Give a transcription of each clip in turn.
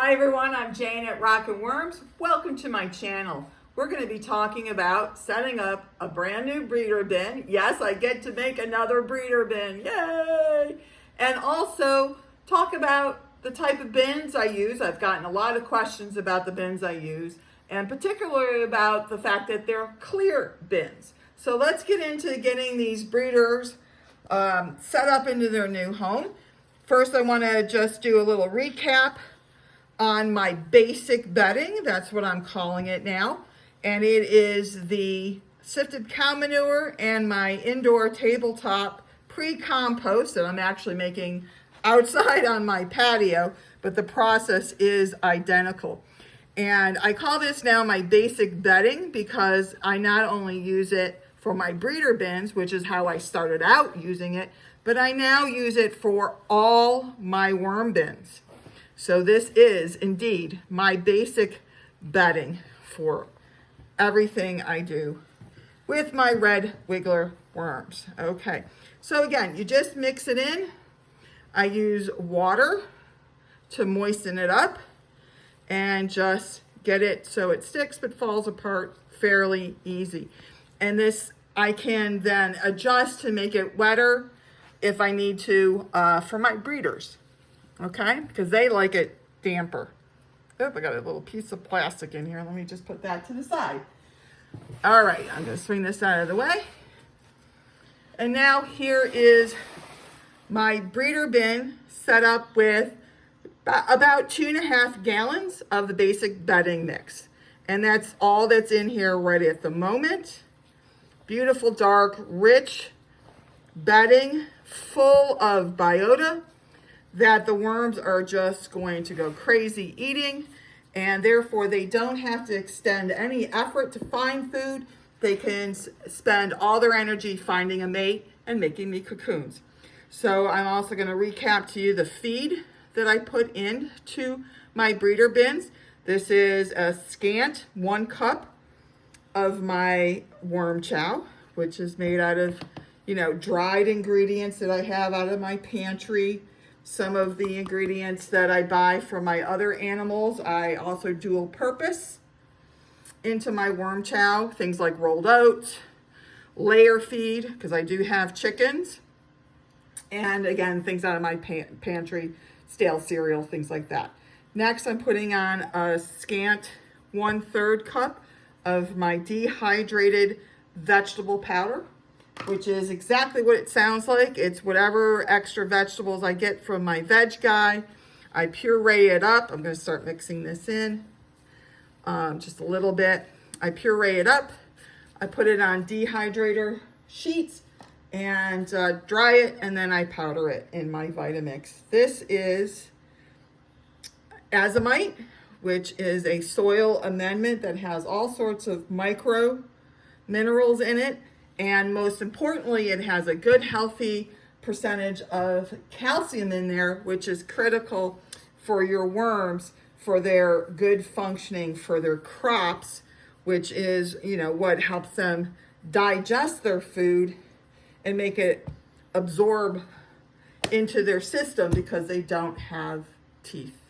Hi everyone, I'm Jayne at Rockin' Worms. Welcome to my channel. We're going to be talking about setting up a brand new breeder bin. Yes, I get to make another breeder bin. Yay! And also talk about the type of bins I use. I've gotten a lot of questions about the bins I use, and particularly about the fact that they're clear bins. So let's get into getting these breeders set up into their new home. First, I want to just do a little recap on my basic bedding. That's what I'm calling it now. And it is the sifted cow manure and my indoor tabletop pre-compost that I'm actually making outside on my patio, but the process is identical. And I call this now my basic bedding because I not only use it for my breeder bins, which is how I started out using it, but I now use it for all my worm bins. So this is indeed my basic bedding for everything I do with my red wiggler worms. Okay, so again, you just mix it in. I use water to moisten it up and just get it so it sticks but falls apart fairly easy. And this I can then adjust to make it wetter if I need to for my breeders. Okay, because they like it damper. Oh, I got a little piece of plastic in here. Let me just put that to the side. All right, I'm going to swing this out of the way. And now here is my breeder bin set up with about 2.5 gallons of the basic bedding mix. And that's all that's in here right at the moment. Beautiful, dark, rich bedding full of biota that the worms are just going to go crazy eating, and therefore they don't have to extend any effort to find food. They can spend all their energy finding a mate and making me cocoons. So I'm also going to recap to you the feed that I put into my breeder bins. This is a scant 1 cup of my worm chow, which is made out of, dried ingredients that I have out of my pantry. Some of the ingredients that I buy for my other animals, I also dual purpose into my worm chow. Things like rolled oats, layer feed, because I do have chickens. And again, things out of my pantry, stale cereal, things like that. Next, I'm putting on a scant 1/3 cup of my dehydrated vegetable powder, which is exactly what it sounds like. It's whatever extra vegetables I get from my veg guy. I puree it up. I'm going to start mixing this in just a little bit. I puree it up. I put it on dehydrator sheets and dry it, and then I powder it in my Vitamix. This is azomite, which is a soil amendment that has all sorts of micro minerals in it. And most importantly, it has a good, healthy percentage of calcium in there, which is critical for your worms, for their good functioning, for their crops, which is, what helps them digest their food and make it absorb into their system because they don't have teeth.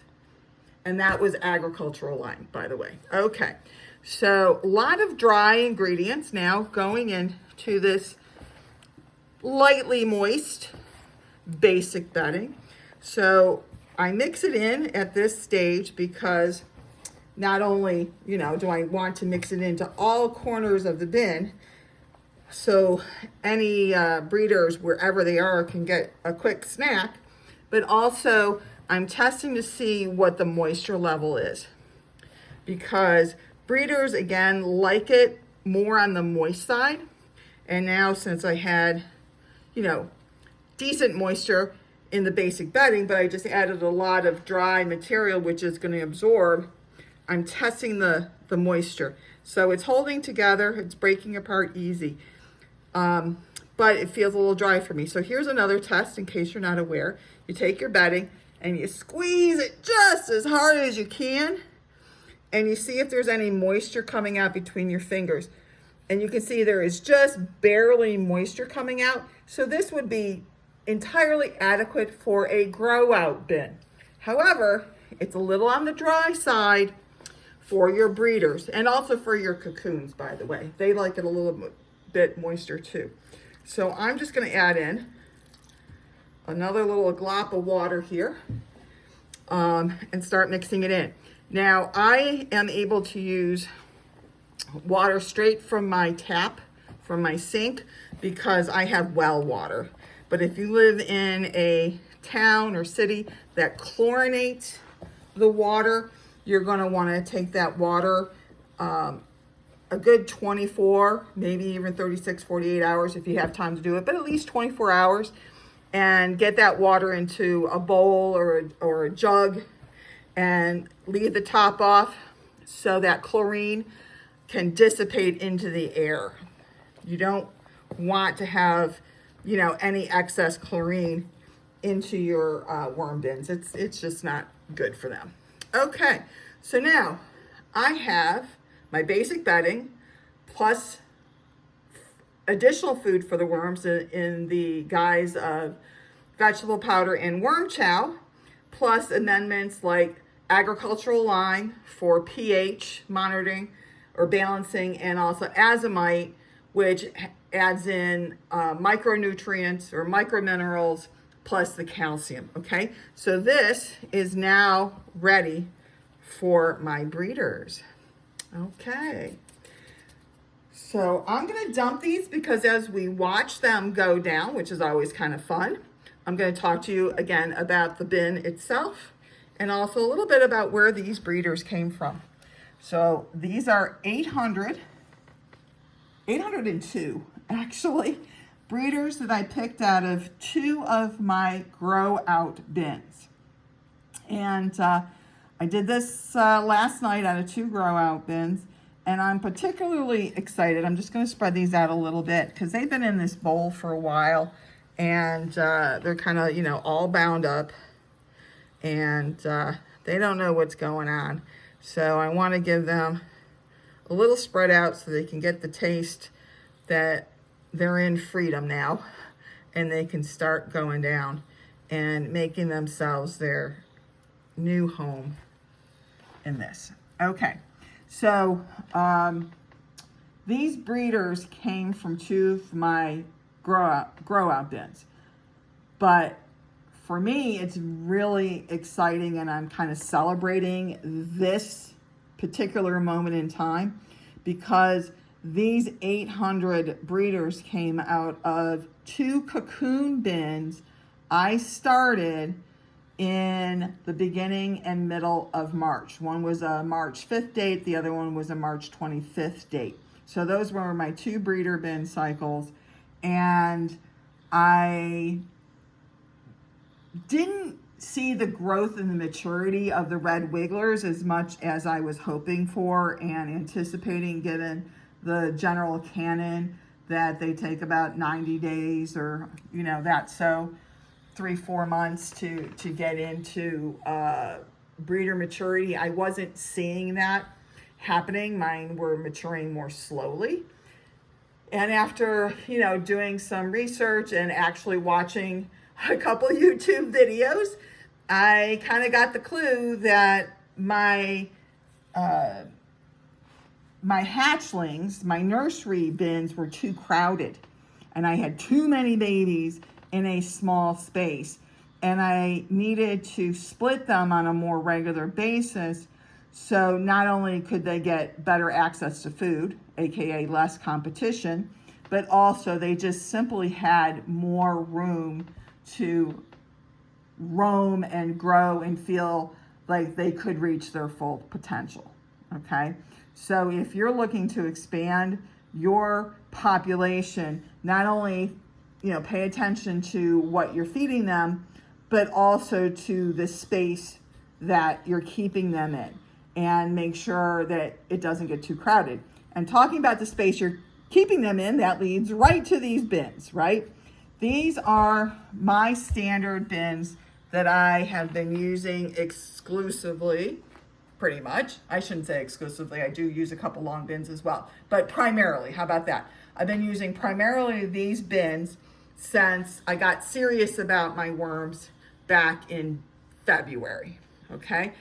And that was agricultural line, by the way. Okay, so a lot of dry ingredients now going into this lightly moist basic bedding. So I mix it in at this stage because not only, do I want to mix it into all corners of the bin, so any breeders, wherever they are, can get a quick snack, but also I'm testing to see what the moisture level is, because breeders, again, like it more on the moist side. And now, since I had, decent moisture in the basic bedding, but I just added a lot of dry material, which is going to absorb, I'm testing the moisture. So it's holding together. It's breaking apart easy. But it feels a little dry for me. So here's another test in case you're not aware. You take your bedding and you squeeze it just as hard as you can. And you see if there's any moisture coming out between your fingers. And you can see there is just barely moisture coming out. So this would be entirely adequate for a grow out bin. However, It's a little on the dry side for your breeders and also for your cocoons, by the way. They like it a little bit moister too. So I'm just going to add in another little glop of water here and start mixing it in. Now, I am able to use water straight from my tap, from my sink, because I have well water. But if you live in a town or city that chlorinates the water, you're going to want to take that water a good 24, maybe even 36, 48 hours if you have time to do it, but at least 24 hours, and get that water into a bowl or a jug and leave the top off so that chlorine can dissipate into the air. You don't want to have, you know, any excess chlorine into your worm bins. It's just not good for them. Okay, so now I have my basic bedding plus additional food for the worms in the guise of vegetable powder and worm chow, plus amendments like agricultural lime for pH monitoring or balancing, and also azomite, which adds in micronutrients or microminerals plus the calcium. Okay, so this is now ready for my breeders. Okay, so I'm going to dump these because as we watch them go down, which is always kind of fun, I'm going to talk to you again about the bin itself and also a little bit about where these breeders came from. So these are 802 actually breeders that I picked out of 2 of my grow out bins. And I did this last night out of 2 grow out bins, and I'm particularly excited. I'm just going to spread these out a little bit because they've been in this bowl for a while, and they're kind of, you know, all bound up, and they don't know what's going on. So I want to give them a little spread out so they can get the taste that they're in freedom now, and they can start going down and making themselves their new home in this. Okay, so these breeders came from 2 of my grow out bins, but for me it's really exciting, and I'm kind of celebrating this particular moment in time because these 800 breeders came out of 2 cocoon bins I started in the beginning and middle of March. One was a March 5th date, the other one was a March 25th date. So those were my 2 breeder bin cycles, and I didn't see the growth and the maturity of the red wigglers as much as I was hoping for and anticipating, given the general canon that they take about 90 days or, you know, that. So 3-4 months to get into breeder maturity. I wasn't seeing that happening. Mine were maturing more slowly. And after, you know, doing some research and actually watching a couple YouTube videos, I kind of got the clue that my hatchlings, my nursery bins were too crowded, and I had too many babies in a small space, and I needed to split them on a more regular basis. So not only could they get better access to food, aka less competition, but also they just simply had more room to roam and grow and feel like they could reach their full potential. Okay, so if you're looking to expand your population, not only, you know, pay attention to what you're feeding them, but also to the space that you're keeping them in, and make sure that it doesn't get too crowded. And talking about the space you're keeping them in, that leads right to these bins, right? These are my standard bins that I have been using exclusively, pretty much. I shouldn't say exclusively, I do use a couple long bins as well, but primarily, how about that? I've been using primarily these bins since I got serious about my worms back in February, okay?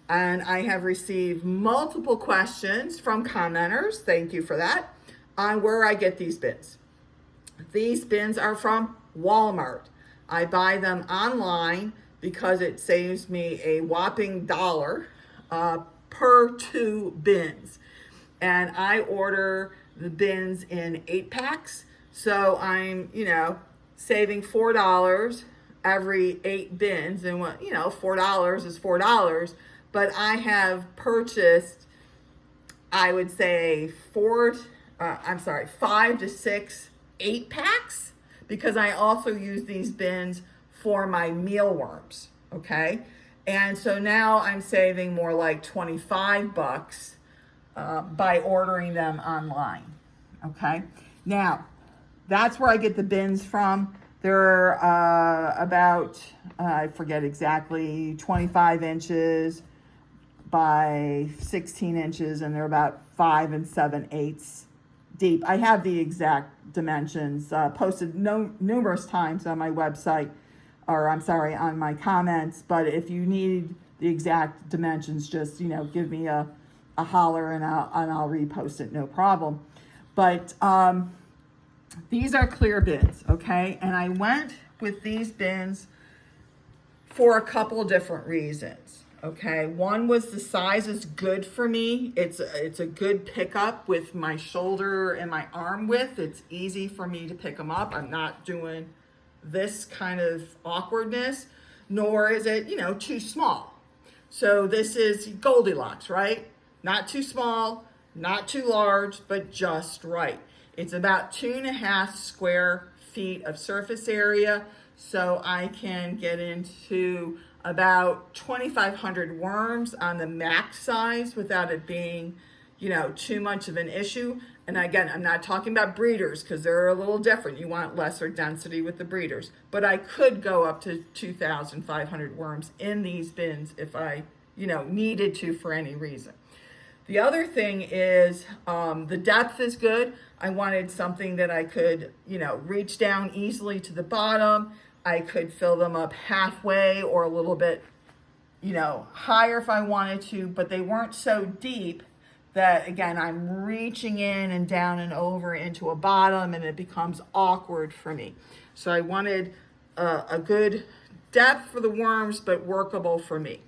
And I have received multiple questions from commenters, thank you for that, on where I get these bins. These bins are from Walmart. I buy them online because it saves me a whopping $1 per 2 bins. And I order the bins in 8-packs. So I'm, saving $4 every 8 bins. And what, $4 is $4. But I have purchased, I would say 5 to 6 8-packs, because I also use these bins for my mealworms, okay? And so now I'm saving more like $25 by ordering them online, okay? Now, that's where I get the bins from. They're about, I forget exactly, 25 inches by 16 inches, and they're about 5 7/8 deep. I have the exact dimensions posted numerous times on my website, or on my comments. But if you need the exact dimensions, just give me a holler and I'll repost it, no problem. But these are clear bins, okay? And I went with these bins for a couple different reasons. Okay, one was the size is good for me. It's a good pickup with my shoulder and my arm width. It's easy for me to pick them up. I'm not doing this kind of awkwardness, nor is it, too small. So this is Goldilocks, right? Not too small, not too large, but just right. It's about 2.5 square feet of surface area, so I can get into about 2,500 worms on the max size without it being, too much of an issue. And again, I'm not talking about breeders because they're a little different. You want lesser density with the breeders. But I could go up to 2,500 worms in these bins if I, needed to for any reason. The other thing is the depth is good. I wanted something that I could, reach down easily to the bottom. I could fill them up halfway or a little bit, higher if I wanted to, but they weren't so deep that, again, I'm reaching in and down and over into a bottom and it becomes awkward for me. So I wanted a good depth for the worms, but workable for me.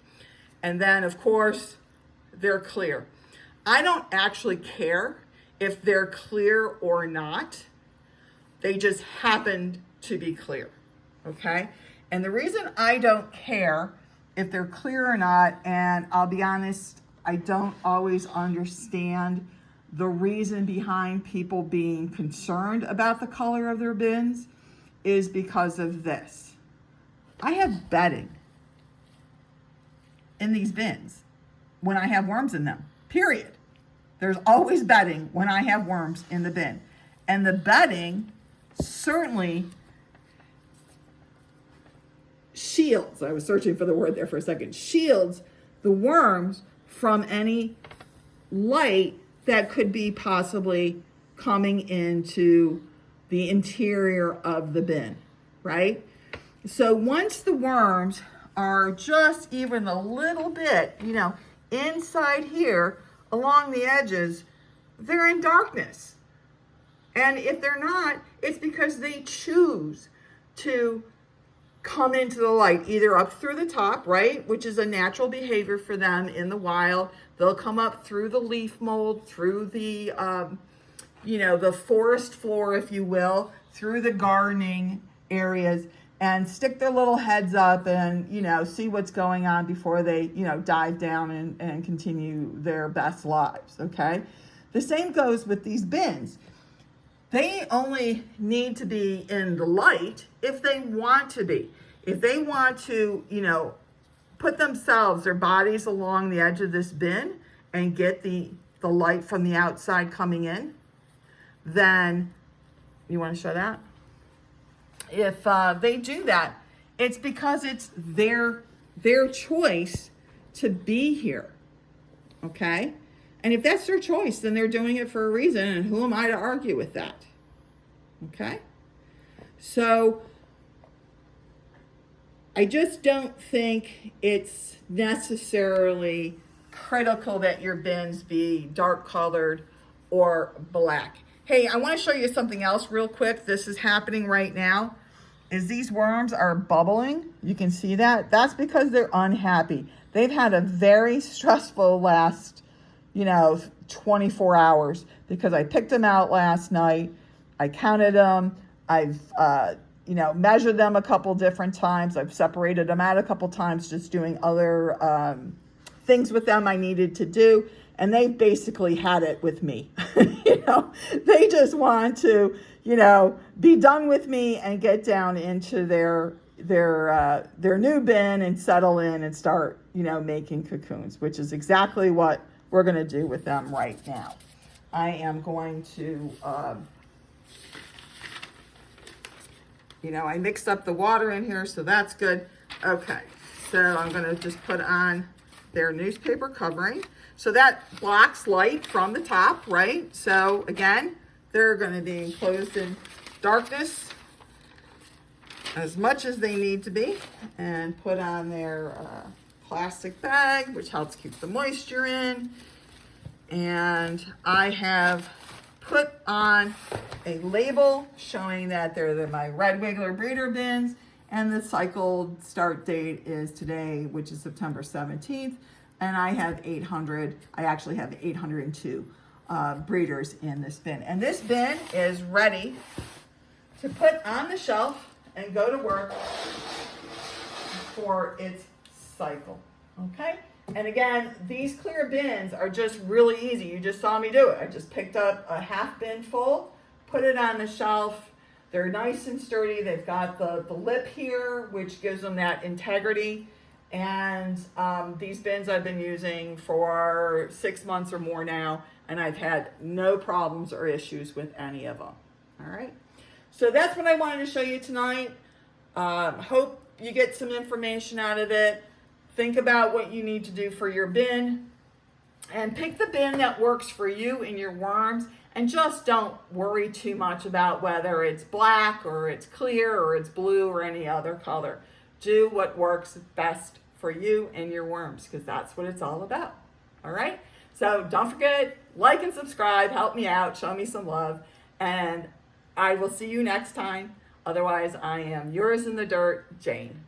And then, of course, they're clear. I don't actually care if they're clear or not. They just happen to be clear. Okay, and the reason I don't care if they're clear or not, and I'll be honest, I don't always understand the reason behind people being concerned about the color of their bins, is because of this. I have bedding in these bins when I have worms in them, period. There's always bedding when I have worms in the bin. And the bedding certainly shields, I was searching for the word there for a second, shields the worms from any light that could be possibly coming into the interior of the bin, right? So once the worms are just even a little bit, inside here along the edges, they're in darkness. And if they're not, it's because they choose to come into the light, either up through the top, right, which is a natural behavior for them in the wild. They'll come up through the leaf mold, through the, the forest floor, if you will, through the gardening areas, and stick their little heads up and, see what's going on before they, dive down and continue their best lives, okay? The same goes with these bins. They only need to be in the light if they want to be. If they want to, put themselves, their bodies along the edge of this bin and get the light from the outside coming in, then, you want to show that? If they do that, it's because it's their choice to be here, okay? And if that's their choice, then they're doing it for a reason, and who am I to argue with that? Okay? So I just don't think it's necessarily critical that your bins be dark colored or black. Hey, I want to show you something else real quick. This is happening right now. Is these worms are bubbling. You can see that. That's because they're unhappy. They've had a very stressful last, 24 hours because I picked them out last night. I counted them. I've, measured them a couple different times. I've separated them out a couple times, just doing other things with them I needed to do. And they basically had it with me. They just want to, be done with me and get down into their new bin and settle in and start, making cocoons, which is exactly what we're going to do with them right now. I am going to, I mixed up the water in here, so that's good. Okay, so I'm going to just put on their newspaper covering. So that blocks light from the top, right? So again, they're going to be enclosed in darkness as much as they need to be, and put on their plastic bag, which helps keep the moisture in. And I have put on a label showing that they're my red wiggler breeder bins, and the cycled start date is today, which is September 17th. And I actually have 802 breeders in this bin. And this bin is ready to put on the shelf and go to work for its cycle, okay? And again, these clear bins are just really easy. You just saw me do it. I just picked up a half bin full, put it on the shelf. They're nice and sturdy. They've got the lip here, which gives them that integrity. And these bins I've been using for 6 months or more now, and I've had no problems or issues with any of them. All right. So that's what I wanted to show you tonight. Hope you get some information out of it. Think about what you need to do for your bin, and pick the bin that works for you and your worms, and just don't worry too much about whether it's black or it's clear or it's blue or any other color. Do what works best for you and your worms, because that's what it's all about. All right? So don't forget, like and subscribe, help me out, show me some love, and I will see you next time. Otherwise, I am yours in the dirt, Jayne.